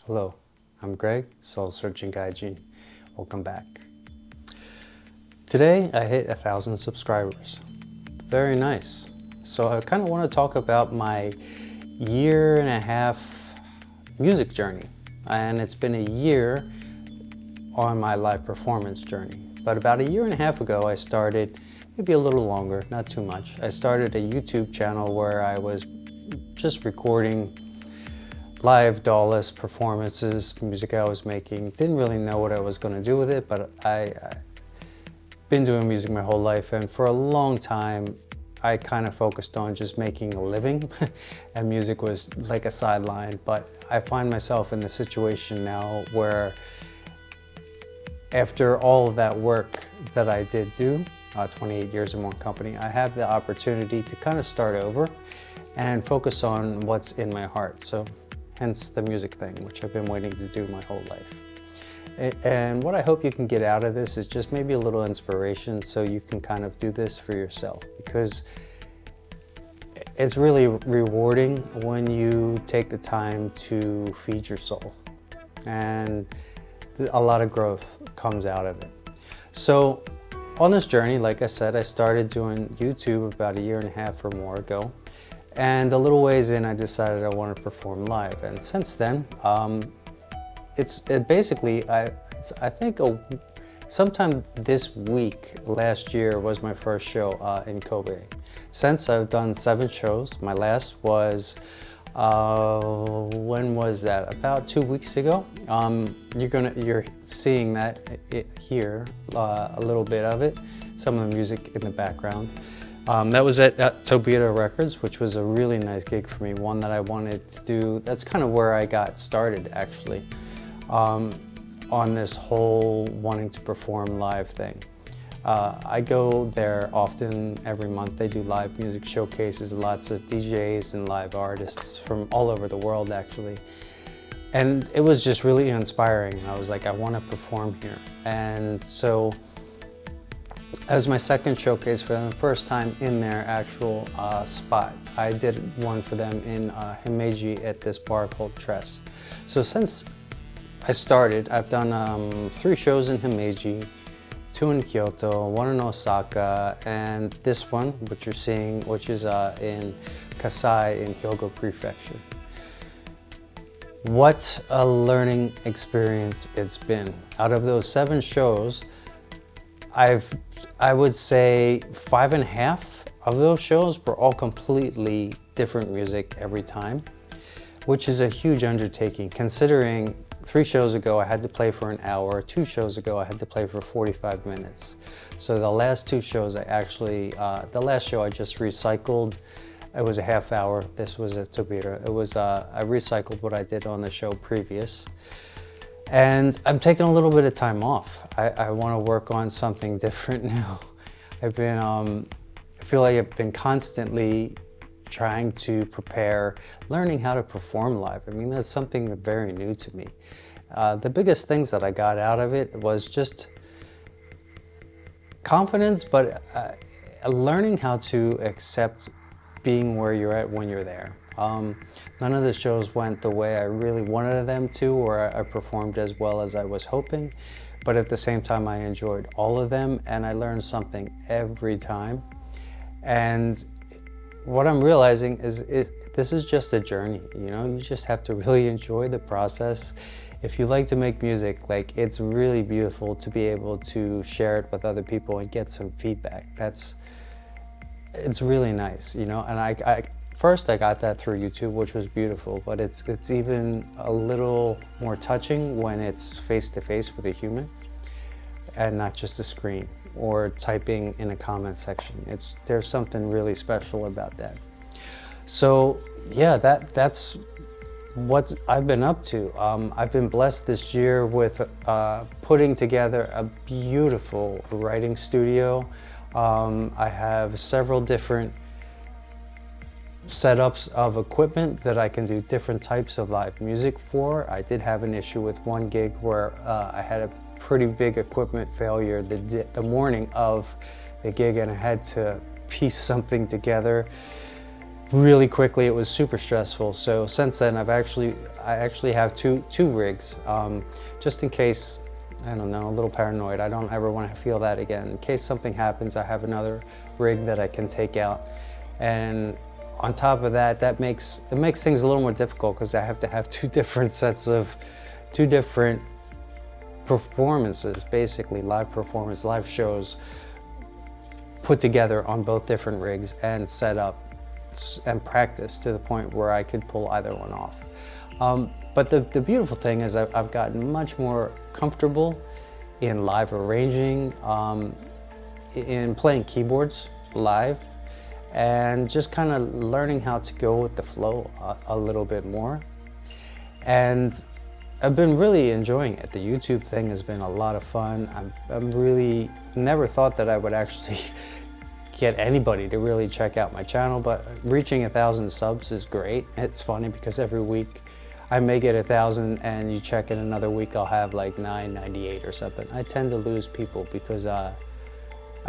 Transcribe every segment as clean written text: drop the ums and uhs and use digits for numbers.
Hello, I'm Greg, Soul Searching Gaijin. Welcome back. Today I hit 1,000 subscribers. Very nice. So I kind of want to talk about my 1.5 year music journey. And it's been a year on my live performance journey. But about 1.5 years ago I started, maybe a little longer, not too much. I started a YouTube channel where I was just recording live DAWless performances, music I was making. Didn't really know what I was going to do with it, but I've been doing music my whole life, and for a long time I kind of focused on just making a living and music was like a sideline. But I find myself in the situation now where after all of that work that I did do, 28 years in one company, I have the opportunity to kind of start over and focus on what's in my heart. So hence the music thing, which I've been waiting to do my whole life. And what I hope you can get out of this is just maybe a little inspiration so you can kind of do this for yourself, because it's really rewarding when you take the time to feed your soul, and a lot of growth comes out of it. So on this journey, like I said, I started doing YouTube about 1.5 years or more ago. And a little ways in, I decided I want to perform live. And since then, I think sometime this week, last year, was my first show in Kobe. Since I've done 7 shows. My last was, when was that? About 2 weeks ago. You're seeing that here, a little bit of it, some of the music in the background. That was at Tobita Records, which was a really nice gig for me, one that I wanted to do. That's kind of where I got started, actually, on this whole wanting to perform live thing. I go there often, every month. They do live music showcases, lots of DJs and live artists from all over the world, actually. And it was just really inspiring. I was like, I want to perform here. And so that was my second showcase for them, the first time in their actual spot. I did one for them in Himeji at this bar called Tress. So since I started, I've done 3 shows in Himeji, 2 in Kyoto, 1 in Osaka, and this one, which you're seeing, which is in Kasai in Hyogo Prefecture. What a learning experience it's been. Out of those 7 shows, I would say 5.5 of those shows were all completely different music every time, which is a huge undertaking considering 3 shows ago I had to play for an hour, 2 shows ago I had to play for 45 minutes. So the last 2 shows the last show I just recycled. It was a half hour. This was at Tobita. It was, I recycled what I did on the show previous. And I'm taking a little bit of time off. I want to work on something different now. I feel like I've been constantly trying to prepare, learning how to perform live. I mean, that's something very new to me. The biggest things that I got out of it was just confidence, but learning how to accept being where you're at when you're there. None of the shows went the way I really wanted them to, or I performed as well as I was hoping, but at the same time I enjoyed all of them and I learned something every time. And what I'm realizing is this is just a journey, you know? You just have to really enjoy the process. If you like to make music, like, it's really beautiful to be able to share it with other people and get some feedback. It's really nice, you know? And first I got that through YouTube, which was beautiful, but it's even a little more touching when it's face-to-face with a human and not just a screen or typing in a comment section. There's something really special about that. So yeah, that's what I've been up to. I've been blessed this year with putting together a beautiful writing studio. I have several different setups of equipment that I can do different types of live music for. I did have an issue with one gig where I had a pretty big equipment failure the morning of the gig, and I had to piece something together. really quickly it was super stressful. So since then I actually have two rigs, just in case, I don't know, a little paranoid. I don't ever want to feel that again. In case something happens, I have another rig that I can take out. And on top of that, it makes things a little more difficult because I have to have two different performances, basically live shows put together on both different rigs and set up and practice to the point where I could pull either one off. But the beautiful thing is I've gotten much more comfortable in live arranging, in playing keyboards live, and just kind of learning how to go with the flow a little bit more. And I've been really enjoying it. The YouTube thing has been a lot of fun. I'm really never thought that I would actually get anybody to really check out my channel, but reaching 1,000 subs is great. It's funny because every week I may get 1,000 and you check in another week I'll have like 998 or something. I tend to lose people because I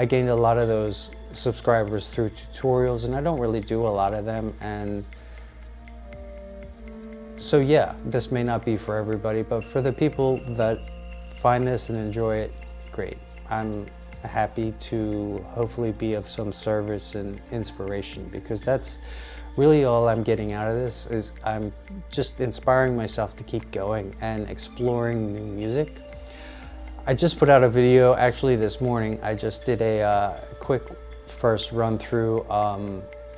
gained a lot of those subscribers through tutorials and I don't really do a lot of them. And so yeah, this may not be for everybody, but for the people that find this and enjoy it, great. I'm happy to hopefully be of some service and inspiration, because that's really all I'm getting out of this. Is I'm just inspiring myself to keep going and exploring new music. I just put out a video actually this morning. I just did a quick first run through,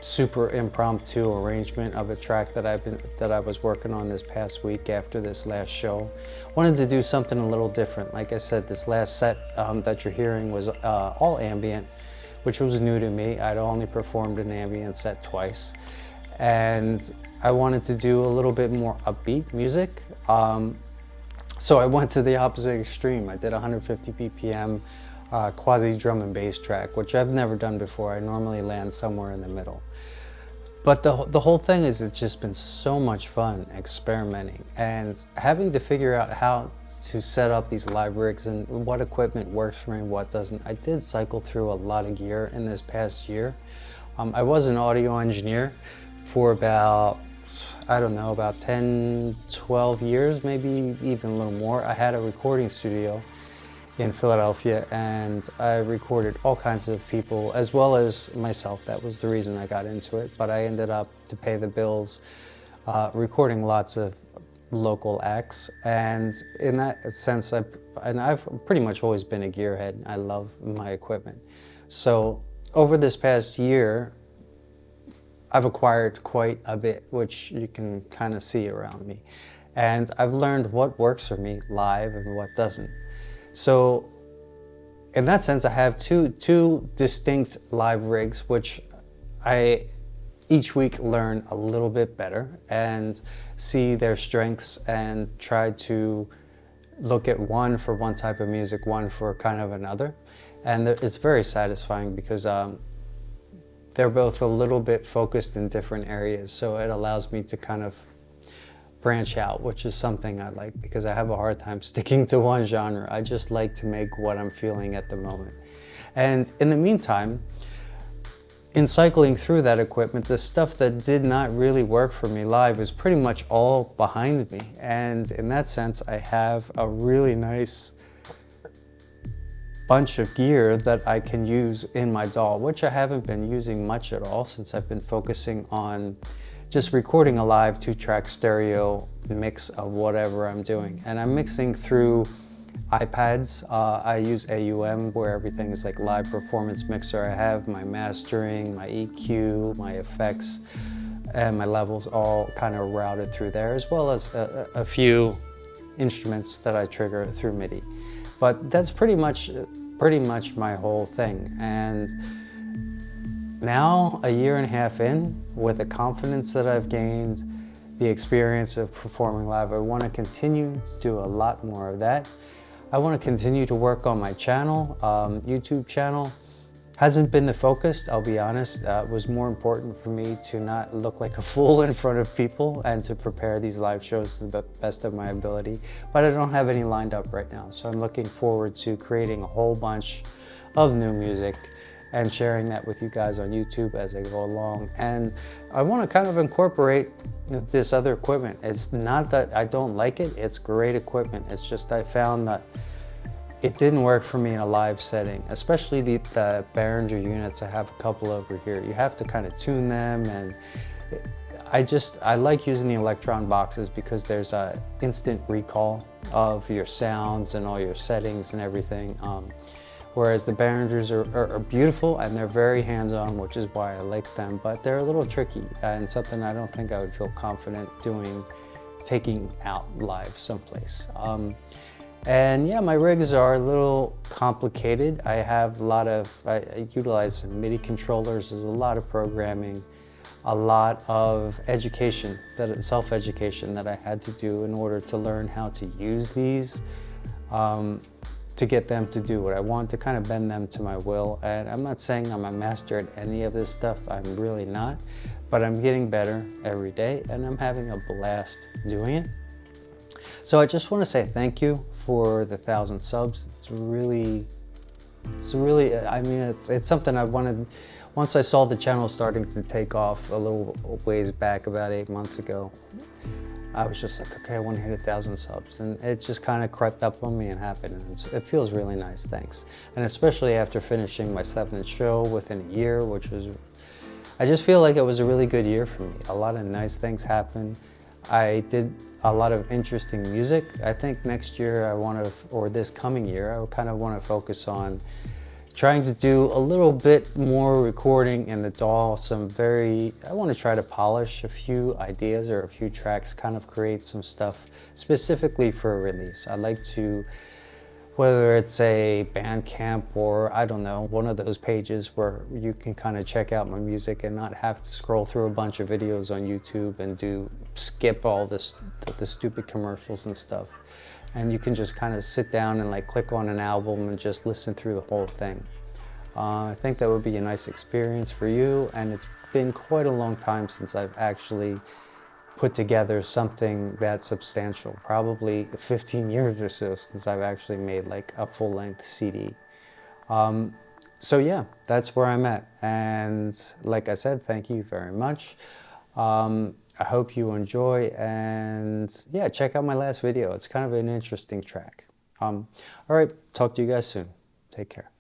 super impromptu arrangement of a track that I was working on this past week after this last show. Wanted to do something a little different. Like I said, this last set that you're hearing was all ambient, which was new to me. I'd only performed an ambient set twice, and I wanted to do a little bit more upbeat music. So I went to the opposite extreme. I did 150 BPM quasi drum and bass track, which I've never done before. I normally land somewhere in the middle. But the whole thing is, it's just been so much fun experimenting and having to figure out how to set up these live rigs and what equipment works for me and what doesn't. I did cycle through a lot of gear in this past year. I was an audio engineer for about, I don't know, about 10, 12 years, maybe even a little more. I had a recording studio in Philadelphia and I recorded all kinds of people as well as myself. That was the reason I got into it, but I ended up, to pay the bills, recording lots of local acts. And in that sense, I've pretty much always been a gearhead. I love my equipment. So over this past year, I've acquired quite a bit, which you can kind of see around me. And I've learned what works for me live and what doesn't. So in that sense, I have two distinct live rigs, which I each week learn a little bit better and see their strengths and try to look at one for one type of music, one for kind of another. And it's very satisfying because they're both a little bit focused in different areas. So it allows me to kind of branch out, which is something I like because I have a hard time sticking to one genre. I just like to make what I'm feeling at the moment. And in the meantime, in cycling through that equipment, the stuff that did not really work for me live is pretty much all behind me. And in that sense, I have a really nice bunch of gear that I can use in my DAW, which I haven't been using much at all since I've been focusing on just recording a live 2-track stereo mix of whatever I'm doing. And I'm mixing through iPads. I use AUM, where everything is like live performance mixer. I have my mastering, my EQ, my effects, and my levels all kind of routed through there, as well as a few instruments that I trigger through MIDI. But that's pretty much my whole thing. And now, 1.5 years in, with the confidence that I've gained, the experience of performing live, I want to continue to do a lot more of that. I want to continue to work on my channel. YouTube channel hasn't been the focus, I'll be honest. It was more important for me to not look like a fool in front of people and to prepare these live shows to the best of my ability. But I don't have any lined up right now, so I'm looking forward to creating a whole bunch of new music and sharing that with you guys on YouTube as I go along. And I want to kind of incorporate this other equipment. It's not that I don't like it, it's great equipment. It's just I found that it didn't work for me in a live setting, especially the Behringer units. I have a couple over here. You have to kind of tune them, and I like using the Elektron boxes because there's a instant recall of your sounds and all your settings and everything. Whereas the Behringers are beautiful and they're very hands-on, which is why I like them, but they're a little tricky and something I don't think I would feel confident doing, taking out live someplace. And yeah, my rigs are a little complicated. I utilize some MIDI controllers. There's a lot of programming, a lot of education, self-education that I had to do in order to learn how to use these, to get them to do what I want, to kind of bend them to my will. And I'm not saying I'm a master at any of this stuff, I'm really not, but I'm getting better every day and I'm having a blast doing it. So I just want to say thank you for the 1,000 subs. It's really, I mean, it's something I wanted. Once I saw the channel starting to take off a little ways back, about 8 months ago, I was just like, okay, I want to hit 1,000 subs. And it just kind of crept up on me and happened. And it feels really nice, thanks. And especially after finishing my 7th show within a year, I just feel like it was a really good year for me. A lot of nice things happened. I did a lot of interesting music. I think next year or this coming year, I kind of want to focus on trying to do a little bit more recording in the DAW, I want to try to polish a few ideas or a few tracks, kind of create some stuff specifically for a release. I'd like to, whether it's a Bandcamp or I don't know, one of those pages where you can kind of check out my music and not have to scroll through a bunch of videos on YouTube and skip all the stupid commercials and stuff. And you can just kind of sit down and like click on an album and just listen through the whole thing. I think that would be a nice experience for you, and it's been quite a long time since I've actually put together something that substantial, probably 15 years or so since I've actually made like a full-length CD. So yeah, that's where I'm at. And like I said, thank you very much. I hope you enjoy, and yeah, check out my last video. It's kind of an interesting track. All right, talk to you guys soon. Take care.